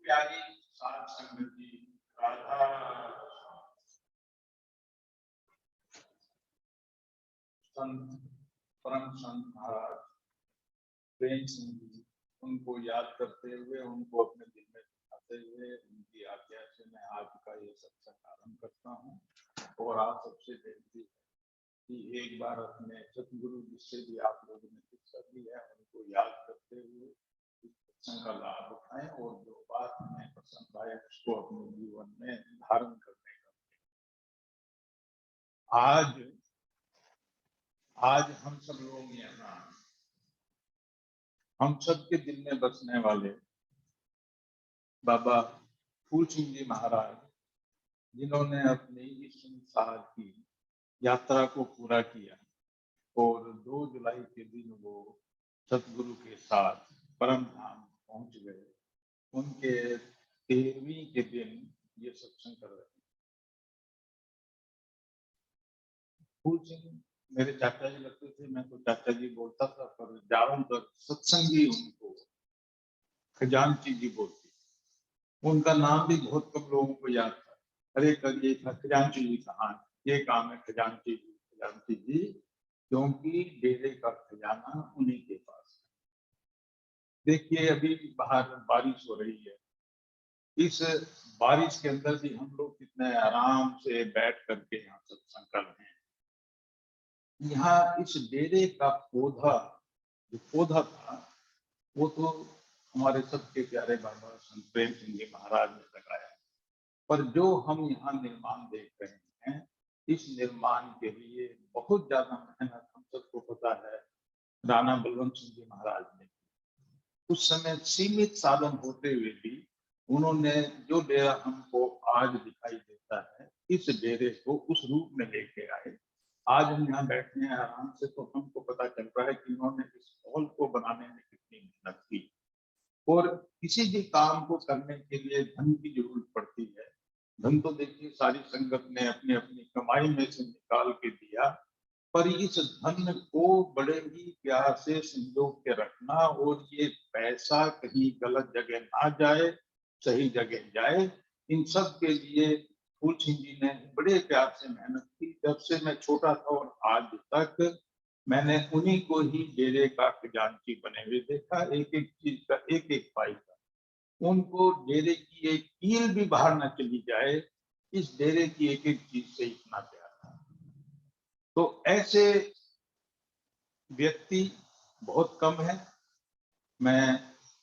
प्यारी साध संगत जी, राधा संत परम संत महाराज प्रेम सिंह जी, उनको याद करते हुए, उनको अपने दिल में बिठाते हुए, उनकी आज्ञा से मैं आज का ये सत्संग आरंभ करता हूँ। और आप सबसे बेनती है कि एक बार अपने सतगुरु जिससे भी आप लोगों ने शिक्षा दी है, उनको याद करते हुए इस सत्संग का लाभ उठाएं और जो बात हमें पसंद आए उसको अपने जीवन में धारण करने का। आज हम सब लोग यहाँ, हम सब के दिल में बसने वाले बाबा फूल सिंह जी महाराज, जिन्होंने अपनी इस संसार की यात्रा को पूरा किया और 2 जुलाई के दिन वो सतगुरु के साथ परम धाम पहुंच गए। उनके 13वीं के दिन ये सत्संग कर रहे हैं। फूल सिंह मेरे चाचा जी लगते थे, मैं तो चाचा जी बोलता था, पर ज्यादातर सत्संगी उनको खजानची जी बोलते। उनका नाम भी बहुत कम लोगों को याद था। अरे कल ये था खजानची जी कहाँ, ये काम है खजानची जी, क्योंकि डेरे का खजाना उन्हीं के पास है। देखिए अभी बाहर बारिश हो रही है, इस बारिश के अंदर भी हम लोग कितने आराम से बैठ करके यहाँ सत्संग कर रहे हैं। यहाँ इस डेरे का पौधा, जो पौधा था, वो तो हमारे सबके प्यारे बाबा संत प्रेम सिंह जी महाराज ने लगाया, पर जो हम यहाँ निर्माण देख रहे हैं, इस निर्माण के लिए बहुत ज्यादा मेहनत हम सबको पता है राणा बलवंत सिंह जी महाराज ने। उस समय सीमित साधन होते हुए भी उन्होंने जो डेरा हमको आज दिखाई देता है, इस डेरे को उस रूप में लेके आए। आज हम यहाँ बैठे हैं आराम से, तो हमको पता चल रहा है कि उन्होंने इस हॉल को बनाने में कितनी मेहनत की। और किसी भी काम को करने के लिए धन की जरूरत पड़ती है। धन तो देखिए सारी संगत ने अपनी अपनी कमाई में से निकाल के दिया, पर इस धन को बड़े ही प्यार से संजो के रखना और ये पैसा कहीं गलत जगह ना जाए, सही जगह जाए, इन सब के लिए फूल सिंह जी ने बड़े प्यार से मेहनत की। जब से मैं छोटा था और आज तक मैंने उन्हीं को ही डेरे का खजांची बने हुए देखा, एक एक चीज का, एक एक पाई का। उनको डेरे की एक कील भी बाहर न चली जाए, इस डेरे की एक एक चीज से इतना प्यार था। तो ऐसे व्यक्ति बहुत कम है। मैं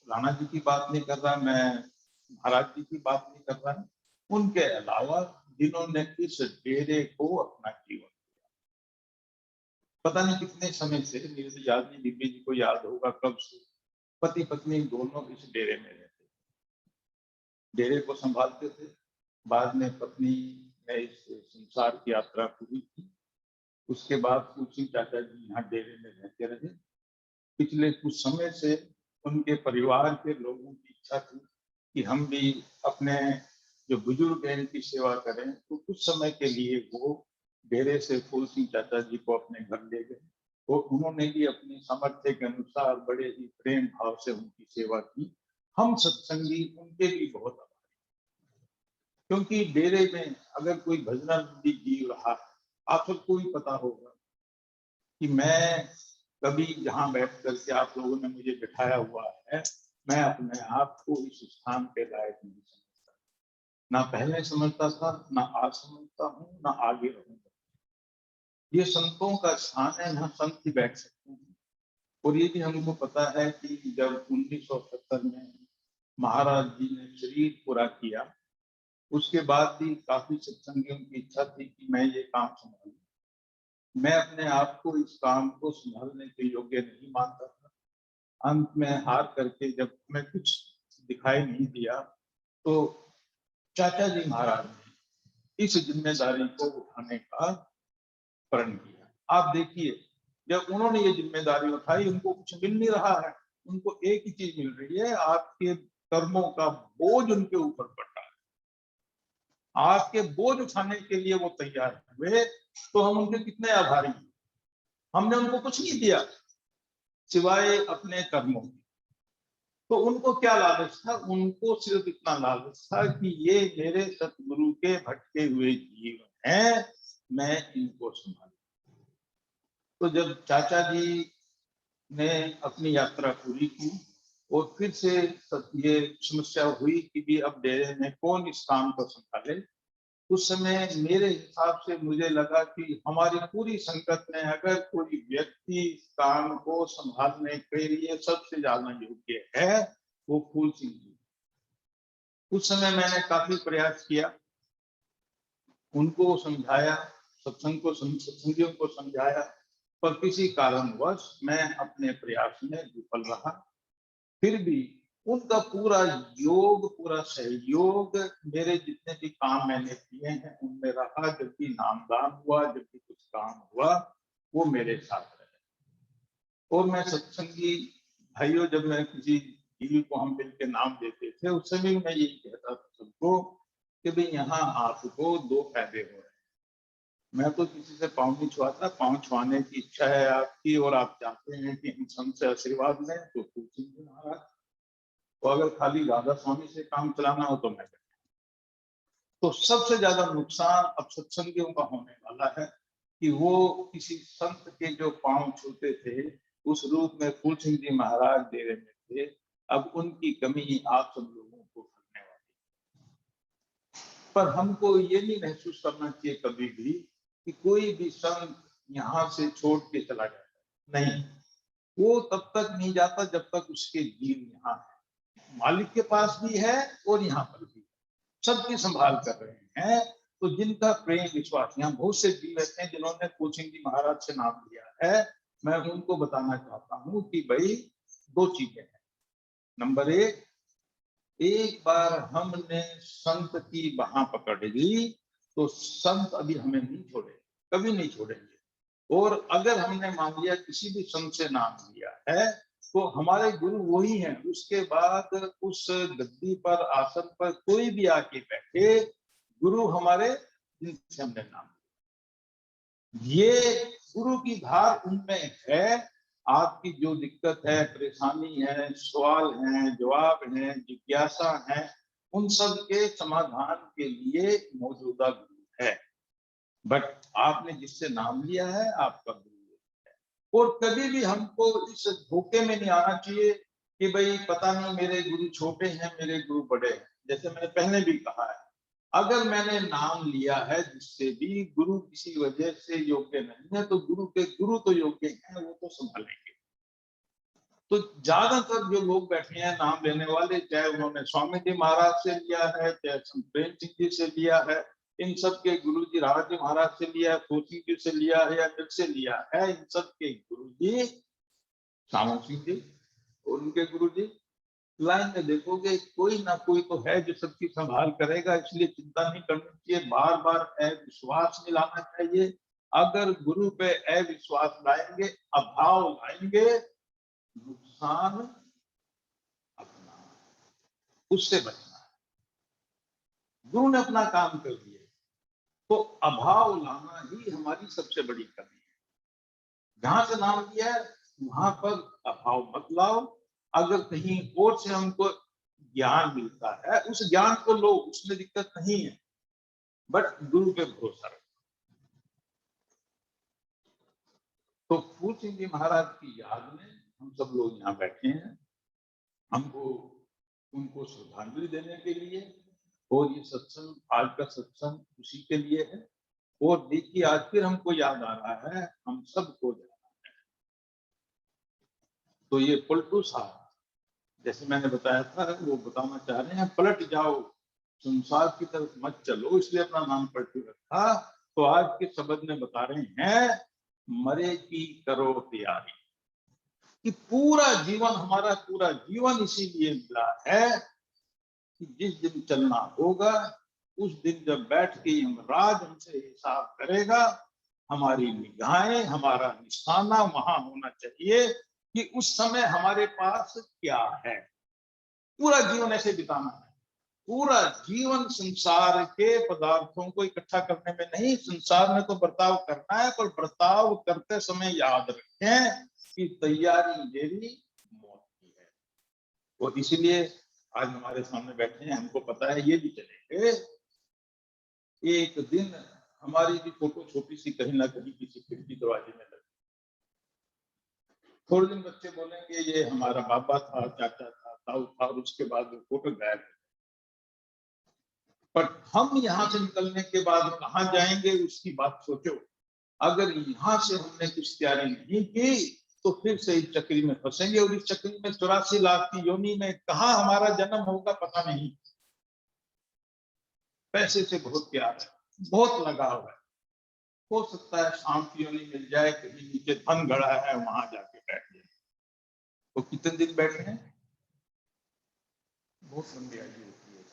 राणा जी की बात नहीं कर रहा, मैं महाराज जी की बात नहीं कर रहा, उनके अलावा जिन्होंने इस डेरे को अपना जीवन, पता नहीं कितने समय से, मुझे तो याद नहीं, बीबी जी को याद होगा कब से पति पत्नी दोनों इस डेरे में रहते, डेरे को संभालते थे। बाद में पत्नी ने इस संसार की यात्रा पूरी की, उसके बाद कुछ चाचा जी यहाँ डेरे में रहते रहे। पिछले कुछ समय से उनके परिवार के लोगों की इच्छा थी कि हम भी अपने जो बुजुर्ग हैं इनकी सेवा करें, तो कुछ समय के लिए वो डेरे से फूल सिंह चाचा जी को अपने घर ले गए। तो उन्होंने भी अपनी सामर्थ्य के अनुसार बड़े ही प्रेम भाव से उनकी सेवा की। हम सत्संगी उनके भी बहुत आभारी, क्योंकि डेरे में अगर कोई भजनानंदी जी रहा, आप सबको भी पता होगा कि मैं कभी जहाँ बैठ करके आप लोगों ने मुझे बिठाया हुआ है, मैं अपने आप को इस स्थान के लायक नहीं समझता, ना पहले समझता था, ना आज समझता हूँ, ना आगे रहूंगा। ये संतों का स्थान है, यहाँ संत ही बैठ सकते हैं। और ये भी हमको पता है कि जब 1970 में महाराज जी ने शरीर पूरा किया, उसके बाद भी काफी सत्संगियों की इच्छा थी कि मैं ये काम संभालूं। मैं अपने आप को इस काम को संभालने के योग्य नहीं मानता था। अंत में हार करके जब मैं कुछ दिखाई नहीं दिया, तो चाचा जी महाराज ने इस जिम्मेदारी को उठाने का प्रण किया। आप देखिए, जब उन्होंने ये जिम्मेदारी उठाई, उनको कुछ मिल नहीं रहा है, उनको एक ही चीज मिल रही है, आपके कर्मों का बोझ उनके ऊपर पड़ रहा है, आपके बोझ उठाने के लिए वो तैयार हुए। तो हम उनके कितने आभारी हैं। हमने उनको कुछ नहीं दिया सिवाय अपने कर्मों के। तो उनको क्या लालच था? उनको सिर्फ इतना लालच था कि ये मेरे सतगुरु के भटके हुए जीव हैं, मैं इनको संभालूं। तो जब चाचा जी ने अपनी यात्रा पूरी की और फिर से ये समस्या हुई कि भी अब डेरे में कौन इस काम को संभाले, उस समय मेरे हिसाब से मुझे लगा कि हमारी पूरी संगत में अगर कोई व्यक्ति इस काम को संभालने के लिए सबसे ज्यादा योग्य है, वो फूल सिंह जी। उस समय मैंने काफी प्रयास किया, उनको समझाया, सत्संगियों को समझाया, पर किसी कारणवश मैं अपने प्रयास में विफल रहा। फिर भी उनका पूरा योग, पूरा सहयोग मेरे जितने भी काम मैंने किए हैं उनमें रहा। जब भी नामदान हुआ, जब भी कुछ काम हुआ, वो मेरे साथ रहे। और मैं सत्संगी भाइयों, जब मैं किसी जीव को हम मिलकर नाम देते थे, उस समय मैं यही कहता था सबको कि भाई यहाँ आपको दो फायदे हो रहे हैं। मैं तो किसी से पाँव नहीं छुआता, पाँव छुआने की इच्छा है आपकी और आप चाहते हैं कि हम संत से आशीर्वाद लें, तो पूछिए महाराज। तो अगर खाली राधा स्वामी से काम चलाना हो तो मैं करूं। तो सबसे ज्यादा नुकसान अब सत्संगियों का होने वाला है कि वो किसी संत के जो पांव छूते थे, उस रूप में फूल सिंह जी महाराज डेरे में थे, अब उनकी कमी आप सब लोगों को करने वाली। पर हमको ये नहीं महसूस करना चाहिए कभी भी कि कोई भी संत यहाँ से छोड़ के चला जाता है। नहीं, वो तब तक नहीं जाता जब तक उसके जीव यहाँ है। मालिक के पास भी है और यहाँ पर भी सबकी संभाल कर रहे हैं। तो जिनका प्रेम विश्वास, यहाँ बहुत से जीव ऐसे हैं जिन्होंने फूल सिंह जी महाराज से नाम लिया है। मैं उनको बताना चाहता हूँ कि भाई दो चीजें हैं। नंबर एक बार हमने संत की बाह पकड़ ली तो संत अभी हमें नहीं छोड़े, कभी नहीं छोड़ेंगे। और अगर हमने मान लिया किसी भी संत से नाम लिया है तो हमारे गुरु वही हैं। उसके बाद उस गद्दी पर, आसन पर कोई भी आके बैठे, गुरु हमारे जिनसे हमने नाम लिया, ये गुरु की धार उनमें है। आपकी जो दिक्कत है, परेशानी है, सवाल है, जवाब है, जिज्ञासा है, उन सब के समाधान के लिए मौजूदा गुरु है। बट आपने जिससे नाम लिया है आपका गुरु है। और कभी भी हमको इस धोखे में नहीं आना चाहिए कि भाई पता नहीं मेरे गुरु छोटे हैं, मेरे गुरु बड़े हैं। जैसे मैंने पहले भी कहा है, अगर मैंने नाम लिया है जिससे भी गुरु किसी वजह से योग्य नहीं है, तो गुरु के गुरु तो योग्य हैं, वो तो संभालेंगे। तो ज्यादातर जो लोग बैठे हैं नाम लेने वाले, चाहे उन्होंने स्वामी जी महाराज से लिया है, चाहे संत प्रेम सिंह जी से लिया है, इन सब के गुरु जी राज जी महाराज से लिया है, फूल सिंह जी से लिया है या फिर से लिया है, इन सब के गुरु जी श्याम सिंह जी और उनके गुरु जी, लाइन में देखोगे कोई ना कोई तो है जो सबकी संभाल करेगा। इसलिए चिंता नहीं करनी चाहिए, बार बार अविश्वास नहीं लाना चाहिए। अगर गुरु पे अविश्वास लाएंगे, अभाव लाएंगे, नुकसान अपना, उससे बचना है। गुरु ने अपना काम कर दिया, तो अभाव लाना ही हमारी सबसे बड़ी कमी है। जहां से नाम लिया है वहां पर अभाव मत लाओ। अगर कहीं और से हमको ज्ञान मिलता है, उस ज्ञान को लो, उसमें दिक्कत नहीं है, बट गुरु पे भरोसा रखो। तो फूल सिंह जी महाराज की याद में हम सब लोग यहाँ बैठे हैं, हमको उनको श्रद्धांजलि देने के लिए। और ये सत्संग, आज का सत्संग उसी के लिए है। और देखिए आज फिर हमको याद आ रहा है, हम सबको जाना है। तो ये पलटू साहब, जैसे मैंने बताया था, वो बताना चाह रहे हैं पलट जाओ, संसार की तरफ मत चलो, इसलिए अपना नाम पलटू रखा। तो आज के शब्द में बता रहे हैं, मरे की करो तैयारी, कि पूरा जीवन, हमारा पूरा जीवन इसीलिए मिला है कि जिस दिन चलना होगा, उस दिन जब बैठ के यमराज हमसे हिसाब करेगा, हमारी निगाहें, हमारा निशाना वहां होना चाहिए कि उस समय हमारे पास क्या है। पूरा जीवन ऐसे बिताना है, पूरा जीवन संसार के पदार्थों को इकट्ठा करने में नहीं, संसार में तो बर्ताव करना है, पर बर्ताव करते समय याद रखें कि तैयारी मेरी मौत की है। और इसीलिए आज हमारे सामने बैठे हैं, हमको पता है ये भी चलेंगे, एक दिन हमारी भी फोटो छोटी सी कहीं ना कहीं किसी खिड़की दरवाजे में लगी, थोड़े दिन बच्चे बोलेंगे ये हमारा बाबा था, चाचा था, ताऊ था, और उसके बाद वो फोटो गायब है। पर हम यहाँ से निकलने के बाद कहाँ जाएंगे उसकी बात सोचो। अगर यहाँ से हमने कुछ तैयारी नहीं की तो फिर से इस चक्री में फंसेंगे, और इस चक्री में 84 लाख की योनि में कहाँ हमारा जन्म होगा पता नहीं। पैसे से बहुत प्यार है, बहुत लगाव है, हो सकता है शांति योनि मिल जाए, कहीं नीचे धन गड़ा है वहां जाके बैठ जाए। तो कितने दिन बैठे हैं, बहुत संध्याई होती है।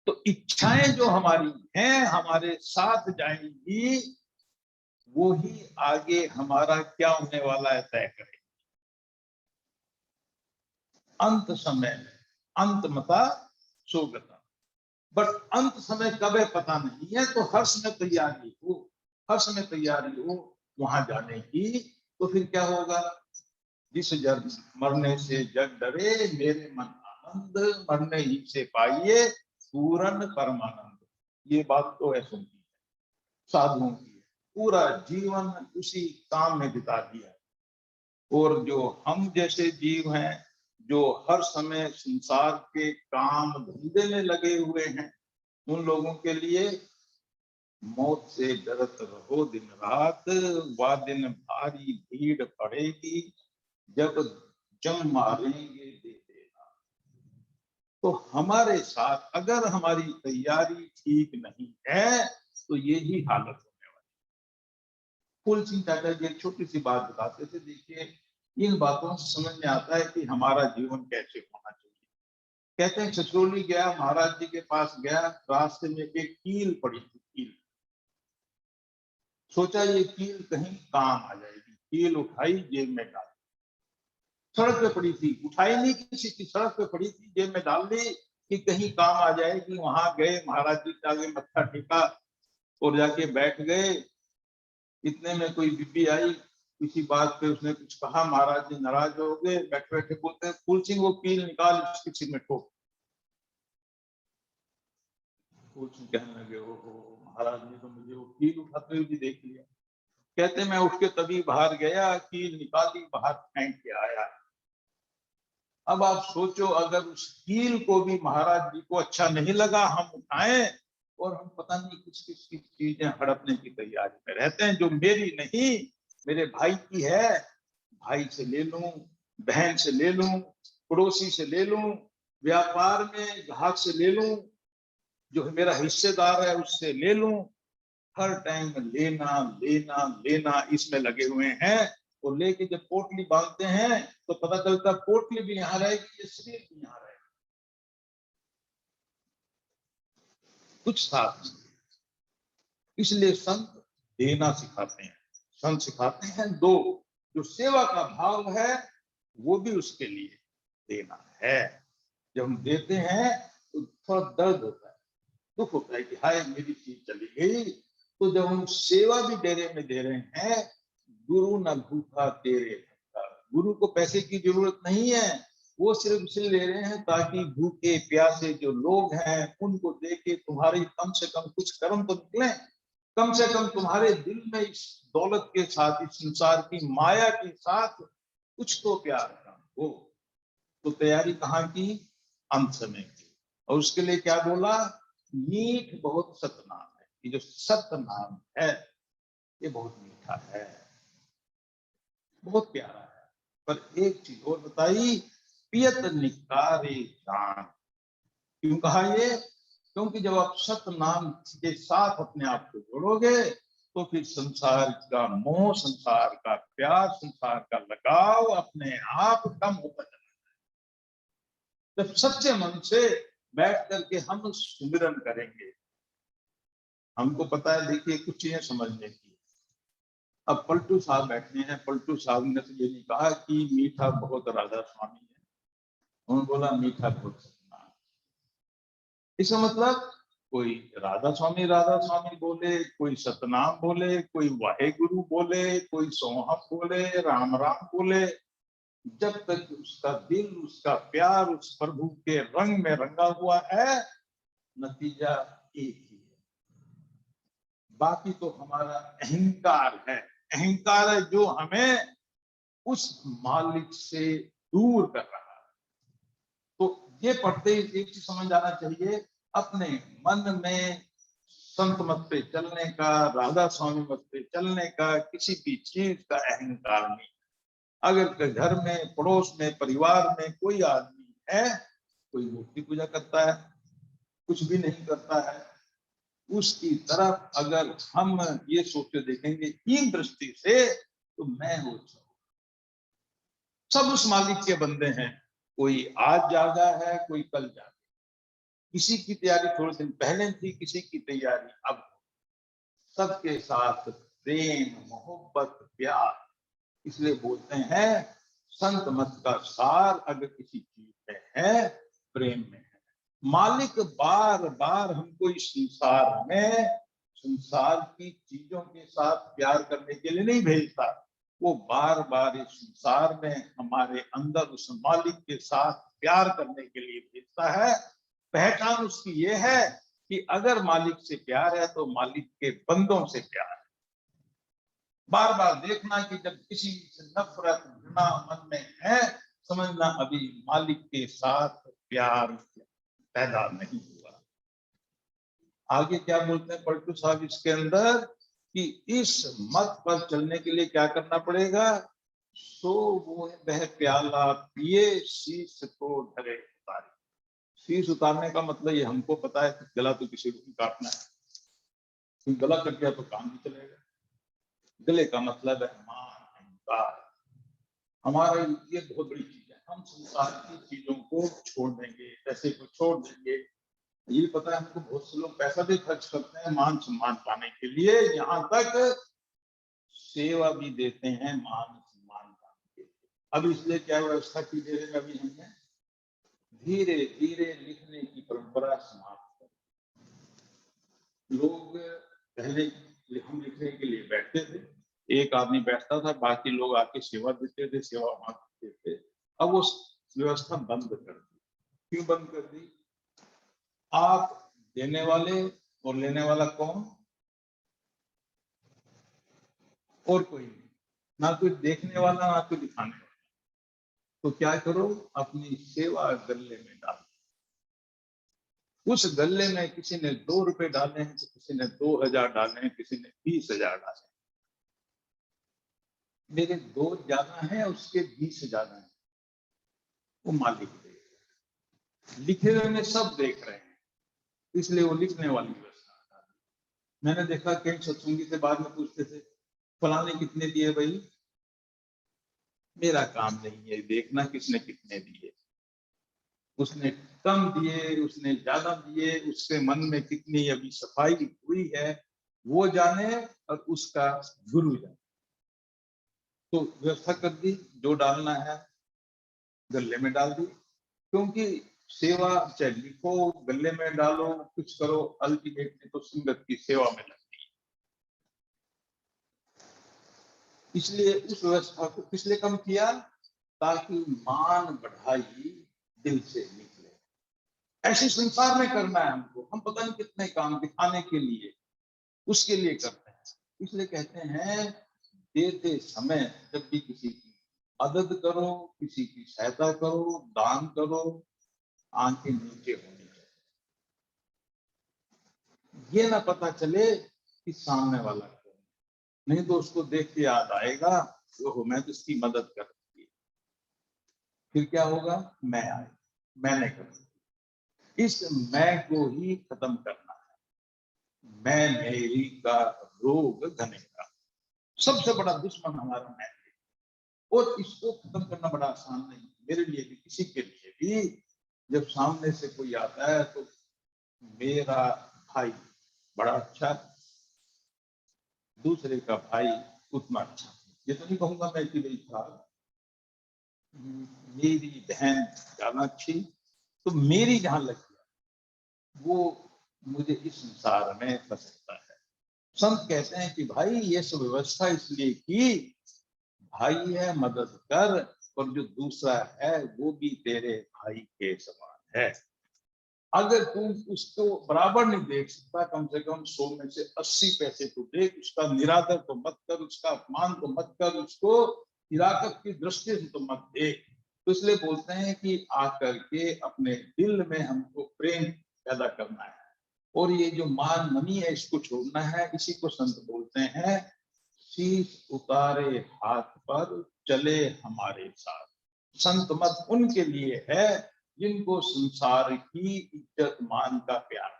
तो इच्छाएं जो हमारी हैं हमारे साथ जाएंगी, वो ही आगे हमारा क्या होने वाला है तय करें। अंत समय में अंत मता सोगता, बट अंत समय कब है पता नहीं है। तो हर समय तैयारी हो, हर समय तैयारी हो वहां जाने की। तो फिर क्या होगा, जिस जग मरने से जग डरे, मेरे मन आनंद मरने ही से पाइए पूर्ण परमानंद। ये बात तो है सुनती है साधुओं की है, पूरा जीवन उसी काम में बिता दिया। और जो हम जैसे जीव हैं, जो हर समय संसार के काम धंधे में लगे हुए हैं, उन लोगों के लिए मौत से डरत रहो दिन रात, वह दिन भारी भीड़ पड़ेगी, जब जम मारेंगे दे देना। तो हमारे साथ अगर हमारी तैयारी ठीक नहीं है तो यही हालत होने वाली। फूल सिंह चाचा जी एक छोटी सी बात बताते थे, देखिए इन बातों से समझ में आता है कि हमारा जीवन कैसे होना चाहिए। कहते हैं छछरौली गया, महाराज जी के पास गया, रास्ते में एक कील पड़ी थी, कील। सोचा ये कील कहीं काम आ जाएगी, कील उठाई जेब में डाली, सड़क पे पड़ी थी, उठाई नहीं किसी की, सड़क पे पड़ी थी, जेब में डाल दी कि कहीं काम आ जाएगी। वहां गए, महाराज जी के आगे मत्था टेका और जाके बैठ गए। इतने में कोई बीबी आई, किसी बात पे उसने कुछ कहा, महाराज जी नाराज हो गए, बैठे बैठे बोलते हैं फूल सिंह वो कील निकाल, उसके सिर में ठोक। फूल सिंह कहने लगे, ओ महाराज ने तो मुझे वो कील उठाते हुए भी देख लिया। कहते मैं उठ के तभी बाहर गया, कील निकाली, बाहर फेंक के आया। अब आप सोचो, अगर उस कील को भी महाराज जी को अच्छा नहीं लगा, हम उठाएं और हम पता नहीं किस किस की चीजें हड़पने की तैयारी में रहते हैं, जो मेरी नहीं, मेरे भाई की है, भाई से ले लूं, बहन से ले लूं, पड़ोसी से ले लूं, व्यापार में ग्राहक से ले लूं, जो मेरा हिस्सेदार है उससे ले लूं। हर टाइम लेना लेना लेना इसमें लगे हुए हैं। और लेके जब पोटली बांधते हैं तो पता चलता पोटली भी यहाँ रहेगी, ये शरीर भी यहाँ रहेगा, कुछ साथ। इसलिए संत देना सिखाते हैं, संत सिखाते हैं दो, जो सेवा का भाव है वो भी उसके लिए देना है। जब हम देते हैं तो थोड़ा दर्द होता है, दुख होता है कि हाय मेरी चीज चली गई। तो जब हम सेवा भी डेरे में दे रहे हैं, गुरु न भूखा तेरे भूखा, गुरु को पैसे की जरूरत नहीं है, वो सिर्फ इसलिए ले रहे हैं ताकि भूखे प्यासे जो लोग हैं उनको देके तुम्हारी कम से कम कुछ कर्म तो निकले, कम से कम तुम्हारे दिल में इस दौलत के साथ, इस संसार की माया के साथ कुछ तो प्यार हो। तो तैयारी कहाँ की, अंत समय की। और उसके लिए क्या बोला, मीठ बहुत सतनाम है, ये जो सत नाम है ये बहुत मीठा है, बहुत प्यारा है। पर एक चीज और बताई, पियत निकारे जान। क्यों कहा ये? क्योंकि जब आप सत नाम के साथ अपने आप को जोड़ोगे तो फिर संसार का मोह, संसार का प्यार, संसार का लगाव अपने आप कम होता जाता है। जब सच्चे मन से बैठ करके हम सुमिरन करेंगे, हमको पता है, देखिए कुछ चीजें समझने की। अब पलटू साहब बैठे हैं, पलटू साहब ने तो ये नहीं कहा कि मीठा बहुत राधा स्वामी है, उन्होंने बोला मीठा बहुत सतनाम। इसका मतलब कोई राधा स्वामी बोले, कोई सतनाम बोले, कोई वाहे गुरु बोले, कोई सोहम बोले, राम राम बोले, जब तक उसका दिल, उसका प्यार उस प्रभु के रंग में रंगा हुआ है, नतीजा एक ही है। बाकी तो हमारा अहंकार है, अहंकार है जो हमें उस मालिक से दूर कर रहा है। तो ये पढ़ते ही एक चीज समझ आना चाहिए, अपने मन में संत मत पे चलने का, राधा स्वामी मत पे चलने का, किसी भी चीज का अहंकार नहीं। अगर घर में, पड़ोस में, परिवार में कोई आदमी है, कोई मूर्ति पूजा करता है, कुछ भी नहीं करता है, उसकी तरफ अगर हम ये सोच देखेंगे हीन दृष्टि से, तो मैं हो सब उस मालिक के बंदे हैं। कोई आज जागा है, कोई कल जागा, किसी की तैयारी थोड़े दिन पहले थी, किसी की तैयारी अब। सबके साथ प्रेम, मोहब्बत, प्यार। इसलिए बोलते हैं संत मत का सार अगर किसी चीज में है, प्रेम में है। मालिक बार बार हमको इस संसार में, संसार की चीजों के साथ प्यार करने के लिए नहीं भेजता, वो बार बार इस संसार में हमारे अंदर उस मालिक के साथ प्यार करने के लिए भेजता है। पहचान उसकी ये है कि अगर मालिक से प्यार है तो मालिक के बंदों से प्यार है। बार बार देखना कि जब किसी से नफरत, घृणा मन में है, समझना अभी मालिक के साथ प्यार पैदा नहीं हुआ। आगे क्या बोलते हैं पलटू साहब इसके अंदर, कि इस मत पर चलने के लिए क्या करना पड़ेगा? सो वो वह प्याला पिए, शीश को धरे उतारे। शीश उतारने का मतलब ये हमको पता है कि गला तो किसी को काटना है, गला कट गया तो काम भी चलेगा। गले का मतलब है मान, अहंकार। हमारा ये बहुत बड़ी चीज है, हम संसार की चीजों को छोड़ देंगे, पैसे को छोड़ देंगे। ये पता है हमको, बहुत से लोग पैसा भी खर्च करते हैं मान सम्मान पाने के लिए, यहाँ तक सेवा भी देते हैं मान सम्मान पाने के लिए। अब इसलिए क्या व्यवस्था की दे रहे हैं अभी हमने, धीरे धीरे लिखने की परंपरा समाप्त कर। लोग पहले हम लिखने के लिए बैठते थे, एक आदमी बैठता था, बाकी लोग आके सेवा देते थे, सेवा मांगते थे। अब वो व्यवस्था बंद कर दी। क्यों बंद कर दी? आप देने वाले और लेने वाला कौन? और कोई नहीं, ना कोई देखने वाला, ना कोई दिखाने वाला। तो क्या करो, अपनी सेवा गले में डालो। उस गले में किसी ने 2 रुपए डाले हैं, तो किसी ने 2000 डाले हैं, किसी ने 20,000 डाले हैं। मेरे 2 ज्यादा है, उसके 20 ज्यादा है, वो मालिक देख रहे हैं। लिखे हुए में सब देख रहे हैं, इसलिए वो लिखने वाली व्यवस्था। मैंने देखा कई सत्संगी से बाद में पूछते थे, फलाने कितने दिए भाई? मेरा काम नहीं है देखना किसने कितने दिए। उसने कम दिए, उसने ज्यादा दिए, उसके मन में कितनी अभी सफाई हुई है वो जाने, और उसका गुरु जाने। तो व्यवस्था कर दी, जो डालना है गले में डाल दी। क्योंकि सेवा चाहे लिखो, गले में डालो, कुछ करो, अल्टीमेटली तो संगत की सेवा में लगती है। इसलिए उस व्यवस्था को किसलिए कम किया? ताकि मान बढ़ाई दिल से निकले। ऐसे संसार में करना है हमको, हम पता नहीं कितने काम दिखाने के लिए, उसके लिए करते हैं। इसलिए कहते हैं देते समय जब भी किसी की मदद करो, किसी की सहायता करो, दान करो, आंखें नीचे होनी चाहिए। ये ना पता चले कि सामने वाला कौन है, नहीं तो उसको देख के याद आएगा ओहो मैं तो इसकी मदद कर दी, फिर क्या होगा, मैंने कर दी। इस मैं को ही खत्म करना है। मैं मेरी का रोग घने का, सबसे बड़ा दुश्मन हमारा मैं है। और इसको खत्म करना बड़ा आसान नहीं, मेरे लिए भी किसी के लिए भी। जब सामने से कोई आता है तो मेरा भाई बड़ा अच्छा, दूसरे का भाई उतना अच्छा, ये तो नहीं कहूंगा मैं कि भाई था मेरी बहन ज्यादा अच्छी, तो मेरी जहां लग गया वो मुझे इस संसार में फंसाता है। संत कहते हैं कि भाई ये सब व्यवस्था इसलिए की, भाई है मदद कर, और जो दूसरा है वो भी तेरे भाई के समान है। अगर तुम उसको बराबर नहीं देख सकता, कम से कम 100 में से 80 पैसे तो देख, उसका निरादर तो मत कर, उसका अपमान तो मत कर, उसको हिराकत की दृष्टि से तो मत देख। तो इसलिए बोलते हैं कि आकर के अपने दिल में हमको प्रेम पैदा करना है, और ये जो मान मनी है इसको छोड़ना है। इसी को संत बोलते हैं शीश उतारे हाथ पर चले हमारे साथ। संत मत उनके लिए है जिनको संसार की इज्जत मान का प्यार।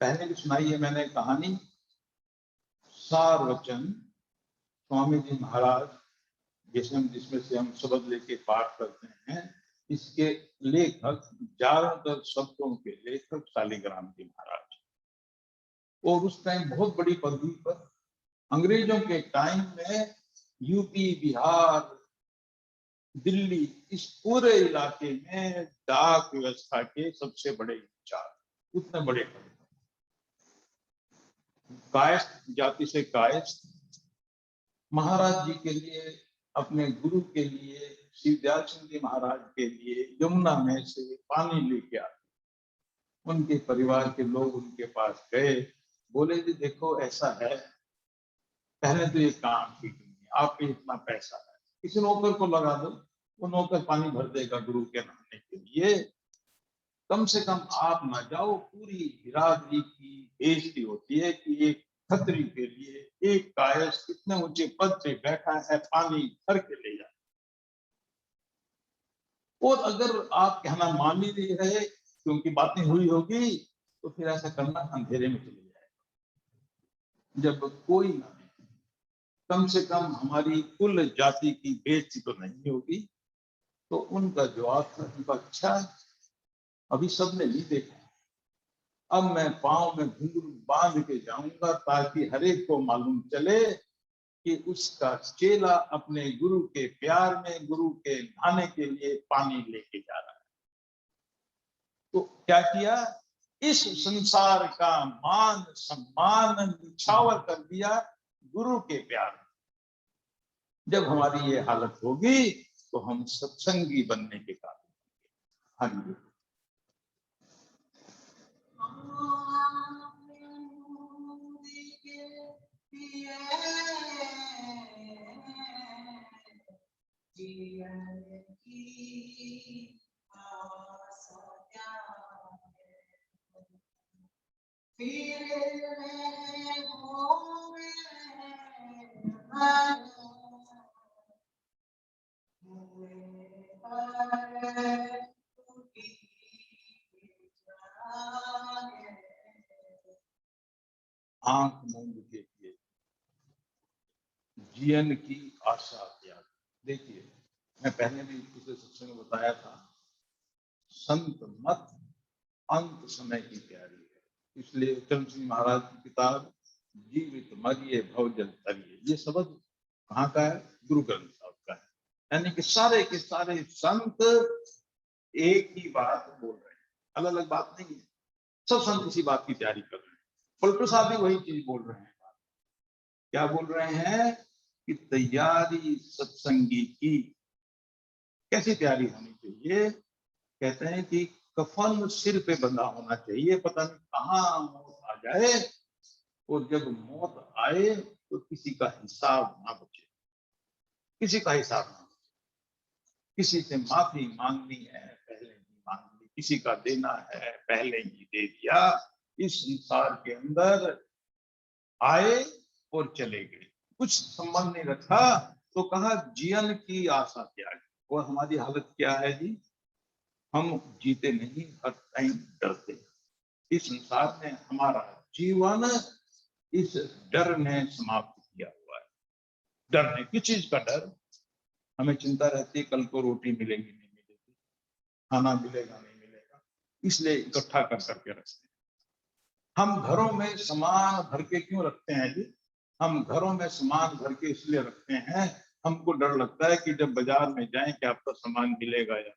पहले भी सुनाई है मैंने कहानी, सार वचन स्वामी जी महाराज जिसमें से हम शब्द लेके पाठ करते हैं, इसके लेखक ज्यादातर शब्दों के लेखक शालिग्राम जी महाराज। और उस टाइम बहुत बड़ी पदवी पर, अंग्रेजों के टाइम में यूपी बिहार दिल्ली इस पूरे इलाके में डाक व्यवस्था के सबसे बड़े इंचार्ज, उतने बड़े पद, कायस्थ जाति से कायस्थ, महाराज जी के लिए, अपने गुरु के लिए, शिवदयाल सिंह जी महाराज के लिए यमुना में से पानी लेके आते। उनके परिवार के लोग उनके पास गए, बोले जी देखो ऐसा है, पहले तो ये काम ठीक नहीं है, आप पे इतना पैसा है, किसी नौकर को लगा दो, वो नौकर पानी भर देगा गुरु के नहाने के लिए, कम से कम आप ना जाओ। पूरी बिरादरी की बेइज्जती होती है कि एक खत्री के लिए एक कायस्थ इतने ऊंचे पद पे बैठा है, पानी भर के ले जाए। और अगर आप कहना मान ही नहीं रहे, क्योंकि बातें हुई होगी, तो फिर ऐसा करना अंधेरे में चले जाएगा। जब कोई ना, कम से कम हमारी कुल जाति की बेइज्जती तो नहीं होगी। तो उनका जवाब था कि अच्छा अभी सबने नहीं देखा, अब मैं पांव में घुंघरू बांध के जाऊंगा ताकि हर एक को मालूम चले कि उसका चेला अपने गुरु के प्यार में गुरु के नहाने के लिए पानी लेके जा रहा है। तो क्या किया, इस संसार का मान सम्मान निछावर कर दिया गुरु के प्यार में। जब हमारी ये हालत होगी तो हम सत्संगी बनने के काबिल होंगे। हाँ जी। आंख मूंद के किए जीवन की आशा त्याग। देखिए मैं पहले भी पिछले सत्संग में बताया था, संत मत अंत समय की तैयारी है। इसलिए चरण सिंह महाराज की किताब जीवित मरिए भवजल तरिए, ये शब्द कहाँ का है, गुरु ग्रंथ साहब का है। यानी कि सारे के सारे संत एक ही बात बोल रहे हैं, अलग अलग बात नहीं है, सब संत इसी बात की तैयारी कर रहे हैं। पलटू साहब भी वही चीज बोल रहे हैं। क्या बोल रहे हैं कि तैयारी सत्संगी की, कैसी तैयारी होनी चाहिए, कहते हैं कि कफन सिर पे बंधा होना चाहिए, पता नहीं कहाँ मौत आ जाए, और जब मौत आए तो किसी का हिसाब ना बचे, किसी का हिसाब ना बचे। किसी से माफी मांगनी है पहले ही मांग ली, किसी का देना है, पहले ही दे दिया। इस संसार के अंदर आए और चले गए, कुछ संबंध नहीं रखा। तो कहा जीवन की आशा त्याग। और हमारी हालत क्या है जी? हम जीते नहीं, हर टाइम डरते। इस संसार में हमारा जीवन इस डर ने समाप्त किया हुआ है। डर है, किस चीज का डर? हमें चिंता रहती है कल को रोटी मिलेगी नहीं मिलेगी, खाना मिलेगा नहीं मिलेगा, इसलिए इकट्ठा कर करके रखते हैं। हम घरों में सामान भर के क्यों रखते हैं जी? हम घरों में सामान भर के इसलिए रखते हैं, हमको डर लगता है कि जब बाजार में जाएं कि आपका सामान मिलेगा या।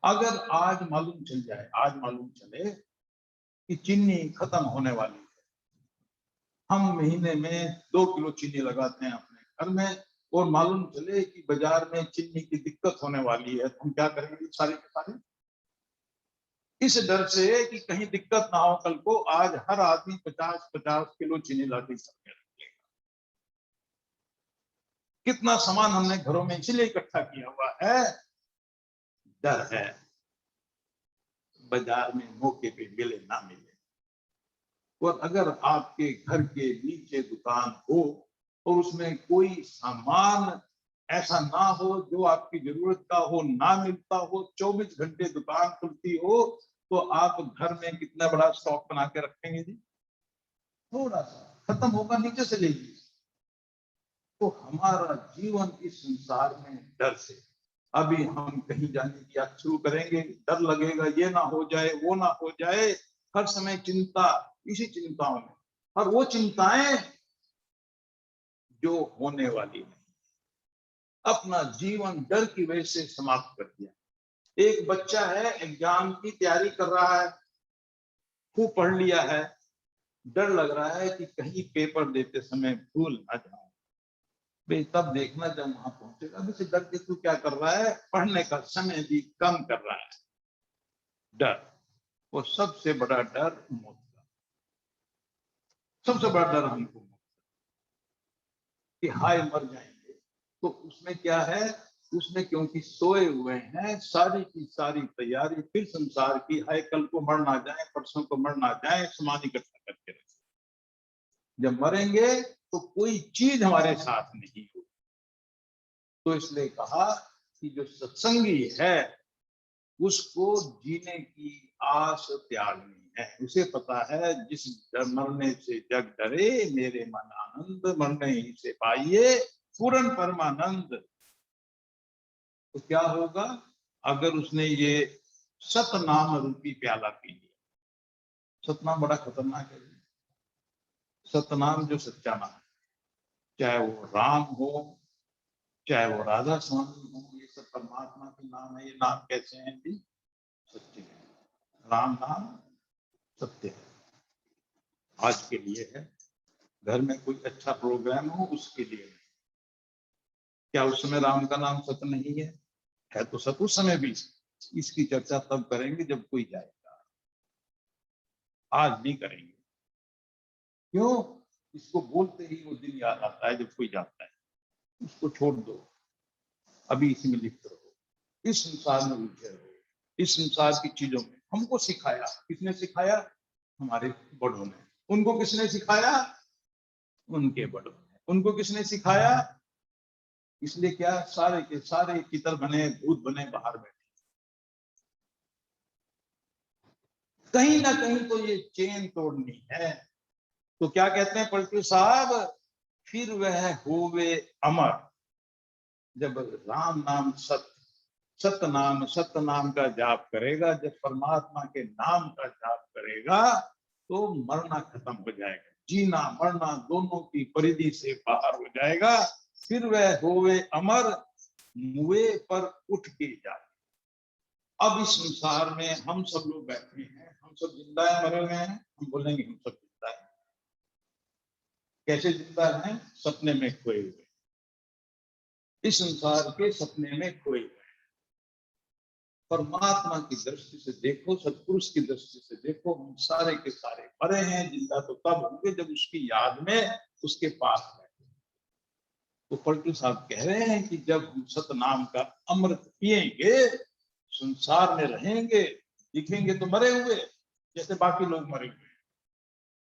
अगर आज मालूम चल जाए, आज मालूम चले कि चीनी खत्म होने वाली है, हम महीने में 2 किलो चीनी लगाते हैं अपने घर में, और मालूम चले कि बाजार में चीनी की दिक्कत होने वाली है, तो हम क्या करेंगे सारे के सारे? इस डर से कि कहीं दिक्कत ना हो कल को, आज हर आदमी 50-50 किलो चीनी लाके सबके रखेगा। कितना सामान हमने घरों में इसलिए इकट्ठा किया हुआ है, डर है बाजार में मौके पे मिले ना मिले। और अगर आपके घर के नीचे दुकान हो और उसमें कोई सामान ऐसा ना हो जो आपकी जरूरत का हो, ना मिलता हो, 24 घंटे दुकान खुलती हो, तो आप घर में कितना बड़ा स्टॉक बना के रखेंगे जी? थोड़ा सा खत्म होगा, नीचे से लेगी। तो हमारा जीवन इस संसार में डर से, अभी हम कहीं जाने की यात्रा शुरू करेंगे, डर लगेगा ये ना हो जाए, वो ना हो जाए, हर समय चिंता, इसी चिंताओं में। और वो चिंताएं जो होने वाली नहीं, अपना जीवन डर की वजह से समाप्त कर दिया। एक बच्चा है, एग्जाम की तैयारी कर रहा है, खूब पढ़ लिया है, डर लग रहा है कि कहीं पेपर देते समय भूल ना जाऊं। भाई तब देखना जब वहां पहुंचेगा। अभी से डर के तू क्या कर रहा है? पढ़ने का समय भी कम कर रहा है। डर, वो सबसे बड़ा डर मौत का, सबसे बड़ा डर हमको कि हाय मर जाएंगे। तो उसमें क्या है? उसमें क्योंकि सोए हुए हैं, सारी की सारी तैयारी फिर संसार की, हाय कल को मर ना जाए, परसों को मर ना जाए, सामान इकट्ठा करके रखें। जब मरेंगे तो कोई चीज हमारे साथ नहीं होगी। तो इसलिए कहा कि जो सत्संगी है उसको जीने की आस त्यागनी है। उसे पता है जिस मरने से जग डरे, मेरे मन आनंद मरने ही से पाइए पूर्ण परमानंद। तो क्या होगा अगर उसने ये सतनाम रूपी प्याला पी लिया? सतनाम बड़ा खतरनाक है। सतनाम जो सच्चा नाम, चाहे वो राम हो, चाहे वो राधा स्वामी हो, ये सब परमात्मा के नाम है। ये नाम कैसे हैं जी? सच्चे हैं। राम नाम सत्य है। आज के लिए है, घर में कोई अच्छा प्रोग्राम हो उसके लिए नहीं। क्या उस समय राम का नाम सत्य नहीं है? है तो सत्य उस समय भी। इसकी चर्चा तब करेंगे जब कोई जाएगा, आज नहीं करेंगे। क्यों? इसको बोलते ही वो दिन याद आता है जब कोई जाता है। उसको छोड़ दो, अभी इसी में लिप्त रहो, इस संसार में उलझे रहो, इस संसार की चीजों में। हमको सिखाया, किसने सिखाया? हमारे बड़ों ने। उनको किसने सिखाया? उनके बड़ों ने। उनको किसने सिखाया? इसलिए क्या सारे के सारे तितर बने, भूत बने, बाहर बैठे। कहीं ना कहीं तो ये चेन तोड़नी है। तो क्या कहते हैं पलटू साहब? फिर वह होवे अमर। जब राम नाम सत्य नाम का जाप करेगा, जब परमात्मा के नाम का जाप करेगा, तो मरना खत्म हो जाएगा। जीना मरना दोनों की परिधि से बाहर हो जाएगा। फिर वह होवे अमर, मुए पर उठ के जाए। अब इस संसार में हम सब लोग बैठे हैं, हम सब जिंदा है, मरे हुए हैं? हम बोलेंगे हम सब जिंदा है। कैसे जिंदा हैं? सपने में खोए हुए, इस संसार के सपने में खोए हुए। परमात्मा की दृष्टि से देखो, सत्पुरुष की दृष्टि से देखो, हम सारे के सारे मरे हैं। जिंदा तो तब होंगे जब उसकी याद में उसके पास बैठे। तो पलटू साहब कह रहे हैं कि जब हम सतनाम का अमृत पिएंगे, संसार में रहेंगे, दिखेंगे तो मरे हुए जैसे बाकी लोग मरे हुए,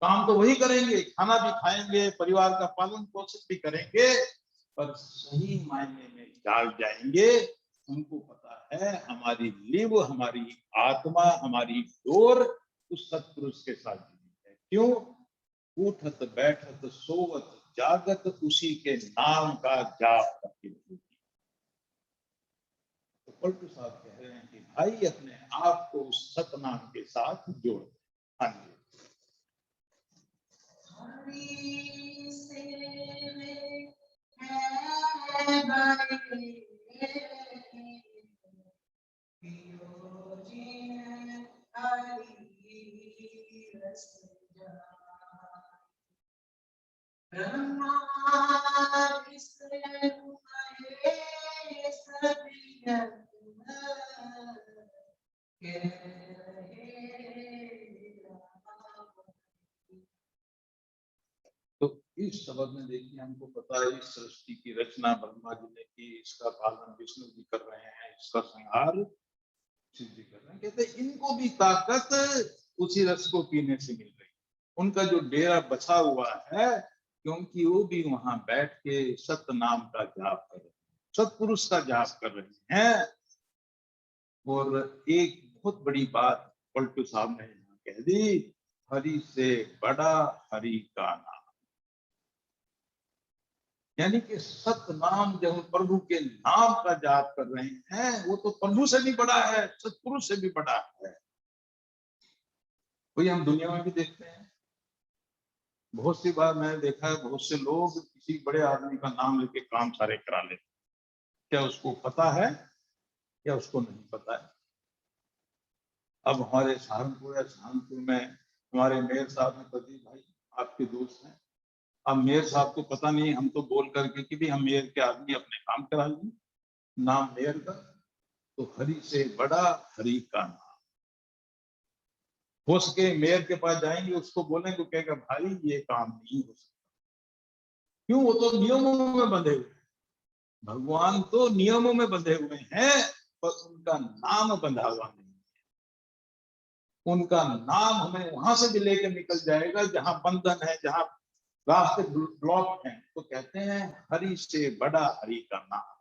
काम तो वही करेंगे, खाना भी खाएंगे, परिवार का पालन पोषण भी करेंगे, पर सही मायने में जाग जाएंगे। उनको पता है हमारी लिव, हमारी आत्मा, हमारी डोर उस सत्पुरुष के साथ जुड़ी है। क्यों? उठत बैठत सोवत जागत उसी के नाम का जाप करके होगी। तो पलटू साहब कह रहे हैं कि भाई अपने आप को उस सतनाम के साथ जोड़। हाँ जी। तो इस सबक में देखिए हमको पता है इस सृष्टि की रचना ब्रह्मा जी ने की, इसका पालन विष्णु जी कर रहे हैं, इसका संहार शिव जी कर रहे हैं। कहते इनको भी ताकत उसी रस को पीने से मिल रही। उनका जो डेरा बचा हुआ है, क्योंकि वो भी वहां बैठ के सत नाम का जाप कर रहे हैं, सतपुरुष का जाप कर रहे हैं। और एक बहुत बड़ी बात पलटू साहब ने यहाँ कह दी, हरि से बड़ा हरि का नाम। यानी कि सत नाम जब प्रभु के नाम का जाप कर रहे हैं, वो तो प्रभु से भी बड़ा है, सतपुरुष से भी बड़ा है। वही हम दुनिया में भी देखते हैं, बहुत सी बार मैंने देखा है, बहुत से लोग किसी बड़े आदमी का नाम लेके काम सारे करा लेते। क्या उसको पता है या उसको नहीं पता है? अब हमारे सहारनपुर में हमारे मेयर साहब ने प्रदीप भाई आपके दोस्त हैं। अब मेयर साहब को पता नहीं, हम तो बोल करके कि भी हम मेयर के आदमी अपने काम करा लें, नाम मेयर का, तो हरि से बड़ा हरि का नाम। हो सके मेयर के पास जाएंगे, उसको बोलेंगे, तो कहेगा भाई ये काम नहीं हो सकता। क्यों? वो तो नियमों में बंधे हुए हैं, भगवान तो नियमों में बंधे हुए हैं, पर उनका नाम बंधा हुआ नहीं। उनका नाम हमें वहां से भी लेकर निकल जाएगा जहां बंधन है, जहां रास्ते ब्लॉक हैं। तो कहते हैं हरि से बड़ा हरि का नाम।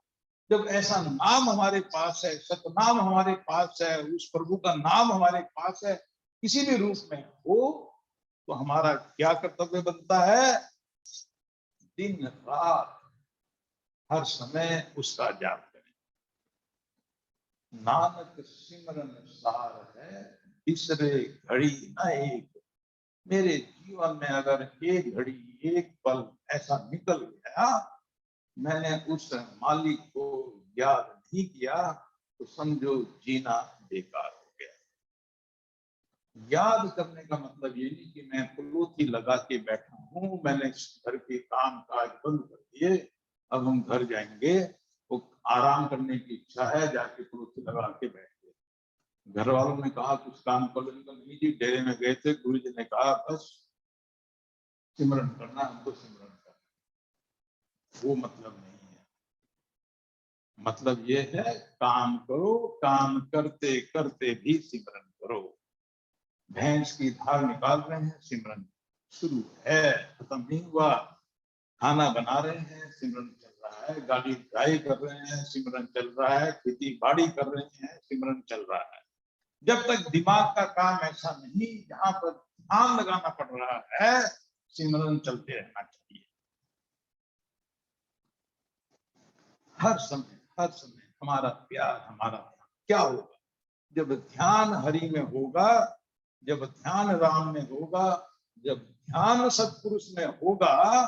जब ऐसा नाम हमारे पास है, सतनाम हमारे पास है, उस प्रभु का नाम हमारे पास है, किसी भी रूप में हो, तो हमारा क्या कर्तव्य बनता है? दिन रात हर समय उसका जाप करें। नानक सिमरन सार है, बिसरे घड़ी न एक। मेरे जीवन में अगर एक घड़ी, एक पल ऐसा निकल गया, मैंने उस मालिक को याद नहीं किया, तो समझो जीना बेकार हो गया। याद करने का मतलब ये नहीं कि मैं पलोथी लगा के बैठा हूं, मैंने घर के काम काज बंद कर दिए, अब हम घर जाएंगे, वो आराम करने की इच्छा है, जाके पलोथी लगा के बैठ गए। घर वालों ने कहा कुछ काम कर लो, नहीं जी डेरे में गए थे, गुरु जी ने कहा बस सिमरन करना, हमको सिमरन करना। वो मतलब नहीं है। मतलब ये है काम करो, काम करते करते भी सिमरन करो। भैंस की धार निकाल रहे हैं, सिमरन शुरू है, खत्म नहीं हुआ। खाना बना रहे हैं, सिमरन चल रहा है। गाड़ी ड्राइव कर रहे हैं, सिमरन चल रहा है। खेती बाड़ी कर रहे हैं, सिमरन चल रहा है। जब तक दिमाग का काम ऐसा नहीं, जहां पर ध्यान लगाना पड़ रहा है, सिमरन चलते रहना चाहिए। हर समय हमारा प्यार, हमारा ध्यान क्या होगा? जब ध्यान हरि में होगा, जब ध्यान राम में होगा, जब ध्यान सत्पुरुष में होगा,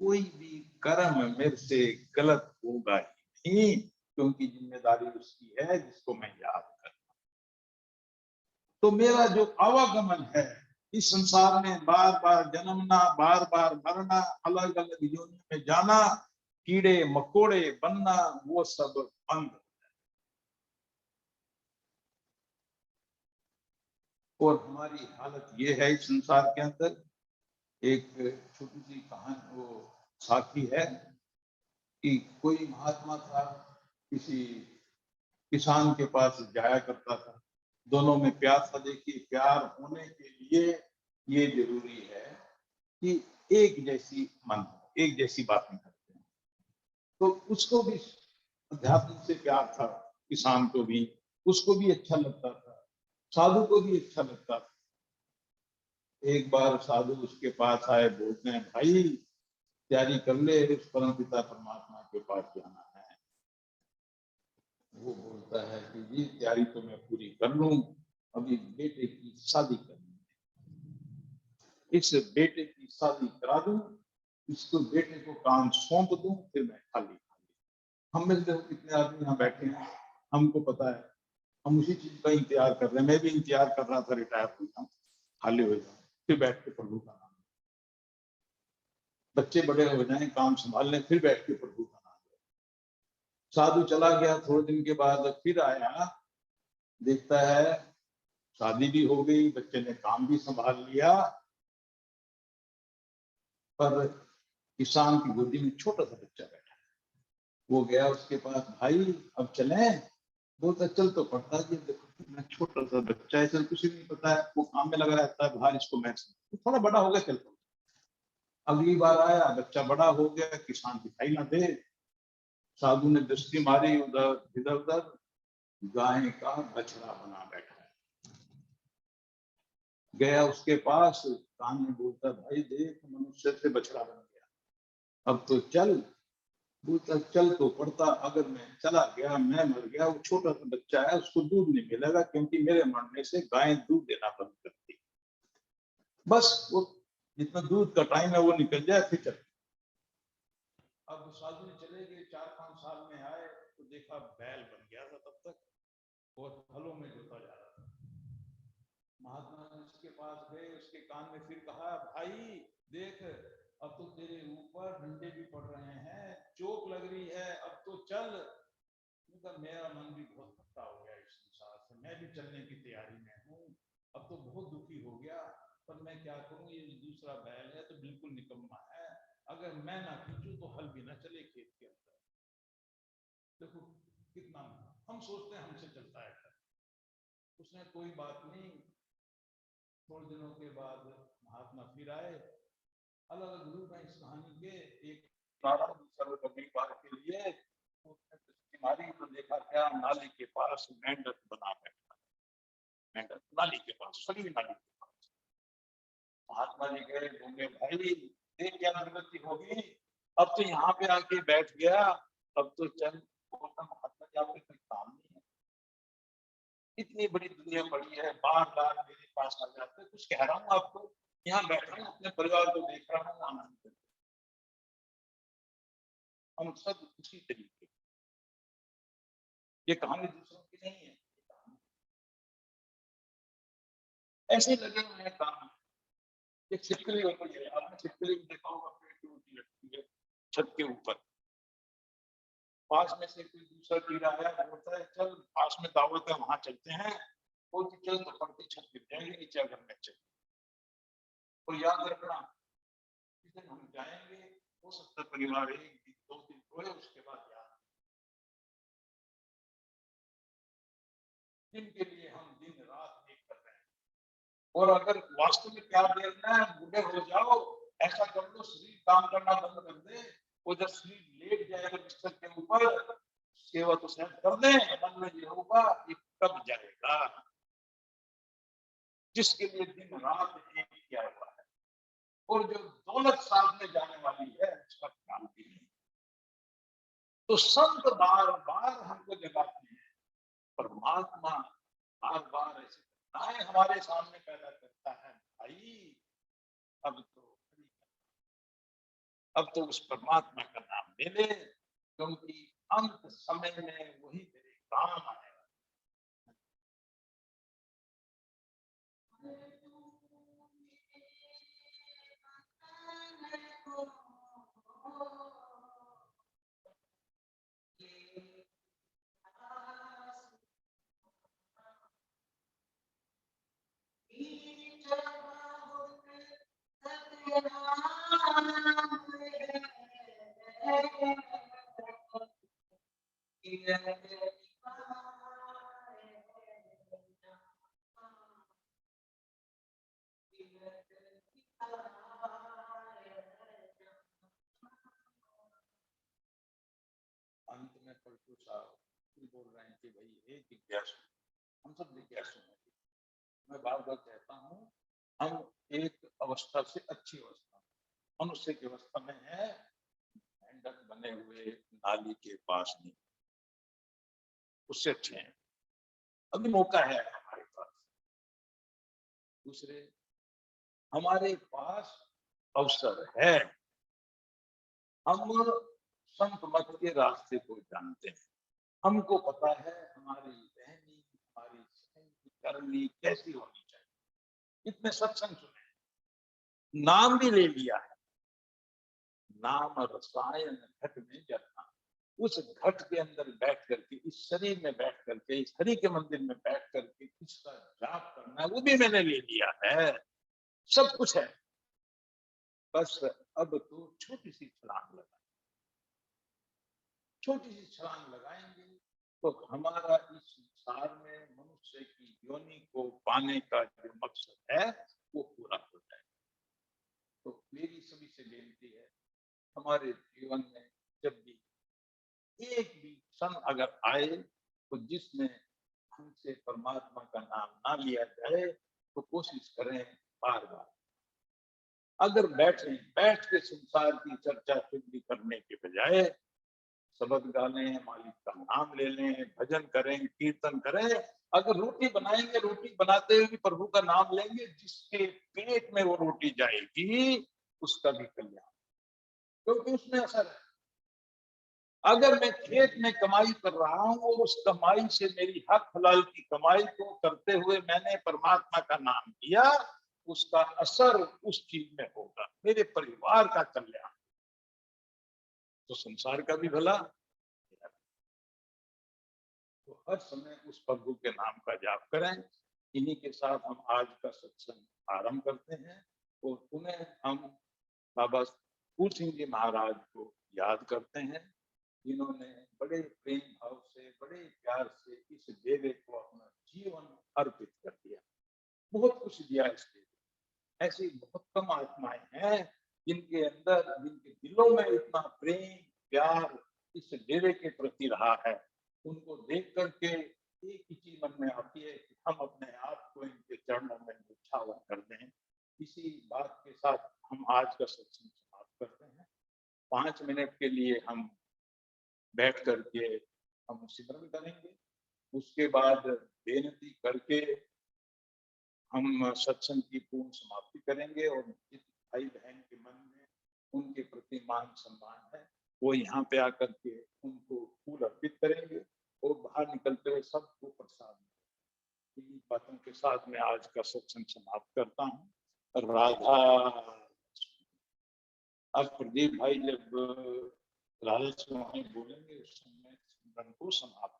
कोई भी कर्म मेरे से गलत होगा ही नहीं, क्योंकि जिम्मेदारी उसकी है जिसको मैं याद करता। तो मेरा जो आवागमन है इस संसार में, बार बार जन्मना, बार बार मरना, अलग अलग योनि में जाना, कीड़े मकोड़े बनना, वो सब बंद। और हमारी हालत ये है इस संसार के अंदर। एक छोटी सी कहानी, वो साखी है कि कोई महात्मा था, किसी किसान के पास जाया करता था, दोनों में प्यार था। देखिए, प्यार होने के लिए ये जरूरी है कि एक जैसी मन हो, एक जैसी बातें करते हैं। तो उसको भी अध्यात्म से प्यार था, किसान को भी, उसको भी अच्छा लगता था, साधु को भी अच्छा लगता था। एक बार साधु उसके पास आए, बोलते हैं, भाई तैयारी कर ले, उस परम पिता परमात्मा के पास जाना है। वो बोलता है कि जी तैयारी तो मैं पूरी कर लूं, अभी बेटे की शादी करनी है, इस बेटे की शादी करा दूं, इसको बेटे को काम सौंप दूं, फिर मैं खाली। हम में से देखो कितने आदमी यहाँ बैठे हैं, हमको पता है, हम उसी चीज का इंतजार कर रहे हैं। मैं भी इंतजार कर रहा था, रिटायर हो जाऊं, खाली हो जाऊं, फिर बैठ के प्रभु का नाम, बच्चे बड़े हो जाएं, काम संभाल लें, फिर बैठ के प्रभु का नाम। साधु चला गया, थोड़े दिन के बाद फिर आया, देखता है शादी भी हो गई, बच्चे ने काम भी संभाल लिया, पर किसान की गोदी में छोटा सा बच्चा बैठा है। वो गया उसके पास, भाई अब चले? बोलता चल तो पड़ता जी, देखो कितना छोटा सा बच्चा है, चल कुछ नहीं पता है, वो काम में लगा रहता है बाहर, इसको मैं थोड़ा बड़ा हो गया चल। अगली बार आया, बच्चा बड़ा हो गया, किसान दिखाई ना दे, साधु ने दृष्टि मारी उधर इधर उधर, गाय का बछड़ा बना बैठा है। गया उसके पास, कान में बोलता, भाई देख मनुष्य से बछड़ा बन गया, अब तो चल। बोलता चल तो पड़ता, अगर मैं चला गया, मैं मर गया, वो छोटा सा बच्चा है, उसको दूध नहीं मिलेगा, क्योंकि मेरे मरने से गाय दूध देना बंद करती। बस वो जितना दूध का टाइम है वो निकल जाए, फिर चल। अब साधु चले गए, 4-5 साल में आए तो देखा बैल बन गया था तब तक, और फलों में जोता जा रहा था। महात्मा जी उसके पास गए, उसके कान में फिर कहा, भाई देख अब तो तेरे ऊपर डंडे भी पड़ रहे हैं, चोट लग रही है, अब तो चल। मतलब मेरा मन भी बहुत खट्टा हो गया इस संसार से, मैं भी चलने की तैयारी में हूँ, अब तो बहुत दुखी हो गया, पर मैं क्या करूं, ये दूसरा बैल है तो बिल्कुल निकम्मा है, अगर मैं ना खींचूं तो हल भी ना चले खेत के अंदर। देखो कितना, हम सोचते हैं हमसे चलता है, उसने कोई बात नहीं। थोड़े दिनों के बाद महात्मा फिर आए, अलग अलग रूप है इस कहानी के, एक सर्वकर्मवार के लिए मारी तो देखा क्या, नाली के पास मेंढक बना बैठा, मेंढक नाली के पास, सभी नाली के पास। महात्मा जी गए, बोले भाई देख क्या दुर्गति होगी, अब तो यहाँ पे आके बैठ गया, अब तो चल। बोलता महात्मा जी आपके कोई काम नहीं है, इतनी बड़ी दुनिया पड़ी है, बार बार मेरे पास आ जाते, कुछ कह रहा हूँ आपको, यहाँ बैठा हूँ अपने परिवार को देख रहा हूँ, आनंद। हम सब उसी तरीके, ये कहानी दूसरों की नहीं है, ऐसे लगे हुए हैं काम। एक छिपकली होती है, आपने छिपकली में देखा होगा, पेड़ की ऊँची लगती है छत के ऊपर, पास में से कोई दूसरा कीड़ा है, बोलता है चल पास में दावत है वहां चलते हैं, बोलती चल तो पड़ती छत गिर जाएगी नीचे अगर मैं चल। और याद रखना, जिस दिन हम जाएंगे हो सकता है परिवार 1 दिन 2 दिन रोए, उसके बाद याद, दिन के लिए हम दिन रात एक कर रहे हैं। और अगर वास्तव में प्यार देना है, बूढ़े हो जाओ, ऐसा कर लो शरीर काम करना बंद कर दे, वो जब शरीर लेट जाएगा बिस्तर के ऊपर, सेवा तो सहज कर दे, मन में ये होगा ये कब जाएगा, जिसके लिए दिन रात एक किया हुआ है, और जो दौलत साथ में जाने वाली है उसका ख्याल भी नहीं। तो संत बार बार हमको जगाते हैं, परमात्मा बार बार ऐसे घटनाएं हमारे सामने पैदा करता है, भाई अब तो उस परमात्मा का नाम ले ले, क्योंकि अंत समय में वही तेरे काम आएगा। अंत में पलटू साहब बोल रहे हैं कि भाई एक जिज्ञासु, हम सब जिज्ञासु हैं। मैं बार बार कहता हूँ, हम एक अवस्था से अच्छी अवस्था, मनुष्य की अवस्था में है, मेंढक बने हुए नाली के पास नहीं, उससे अच्छे हैं। अभी मौका है हमारे पास। दूसरे, हमारे पास अवसर है, हम संत मत के रास्ते को जानते हैं, हमको पता है हमारी रहनी, हमारी सहनी करनी कैसी होनी चाहिए। इतने सत्संग सुने, नाम भी ले लिया है, नाम रसायन घट में जरना। उस घट के अंदर बैठ करके, इस शरीर में बैठ करके, इस हरि के मंदिर में बैठ करके किसका जाप करना है वो भी मैंने ले लिया है, सब कुछ है। बस अब तो छोटी सी छलांग लगा, छोटी सी छलांग लगाएंगे तो हमारा इस संसार में मनुष्य की योनि को पाने का जो मकसद है वो पूरा हो जाए। तो मेरी सभी से बेनती है, हमारे जीवन में जब भी एक भी क्षण अगर आए तो जिसमें हमसे परमात्मा का नाम ना लिया जाए तो कोशिश करें बार बार। अगर बैठ के संसार की चर्चा चुगली करने के बजाय शब्द गा लें, मालिक का नाम ले लें, भजन करें, कीर्तन करें। अगर रोटी बनाएंगे, रोटी बनाते हुए भी प्रभु का नाम लेंगे, जिसके पेट में वो रोटी जाएगी उसका भी कल्याण, क्योंकि उसमें असर है। अगर मैं खेत में कमाई कर रहा हूं और उस कमाई से मेरी हक हलाल की कमाई को करते हुए मैंने परमात्मा का नाम लिया, उसका असर उस चीज में होगा, मेरे परिवार का कल्याण, तो संसार का भी भला। तो हर समय उस प्रभु के नाम का जाप करें। इन्हीं के साथ हम आज का सत्संग आरंभ करते हैं और पुनः हम बाबा फूल सिंह जी महाराज को याद करते हैं, जिन्होंने बड़े प्रेम भाव से, बड़े प्यार से इस देवे को अपना जीवन अर्पित कर दिया, बहुत कुछ दिया इस देवे। ऐसी बहुत कम आत्माएं हैं जिनके अंदर, जिनके दिलों में इतना प्रेम प्यार इस देवे के प्रति रहा है। उनको देख करके एक ही चीज मन में आती है कि हम अपने आप को इनके चरणों में न्यौछावर कर दें। इसी बात के साथ हम आज का सत्संग समाप्त करते हैं। 5 मिनट के लिए हम बैठ करके हम सिमरन करेंगे, उसके बाद बेनती करके हम सत्संग की पूर्ण समाप्ति करेंगे और जिस भाई बहन के मन में उनके प्रति मान सम्मान है वो यहाँ पे आकर के उनको फूल अर्पित करेंगे और बाहर निकलते हुए सबको प्रसाद। इन बातों के साथ मैं आज का सत्संग समाप्त करता हूँ। राधा। अब प्रदीप भाई जब राधा स्वामी बोलेंगे उस समय को समाप्त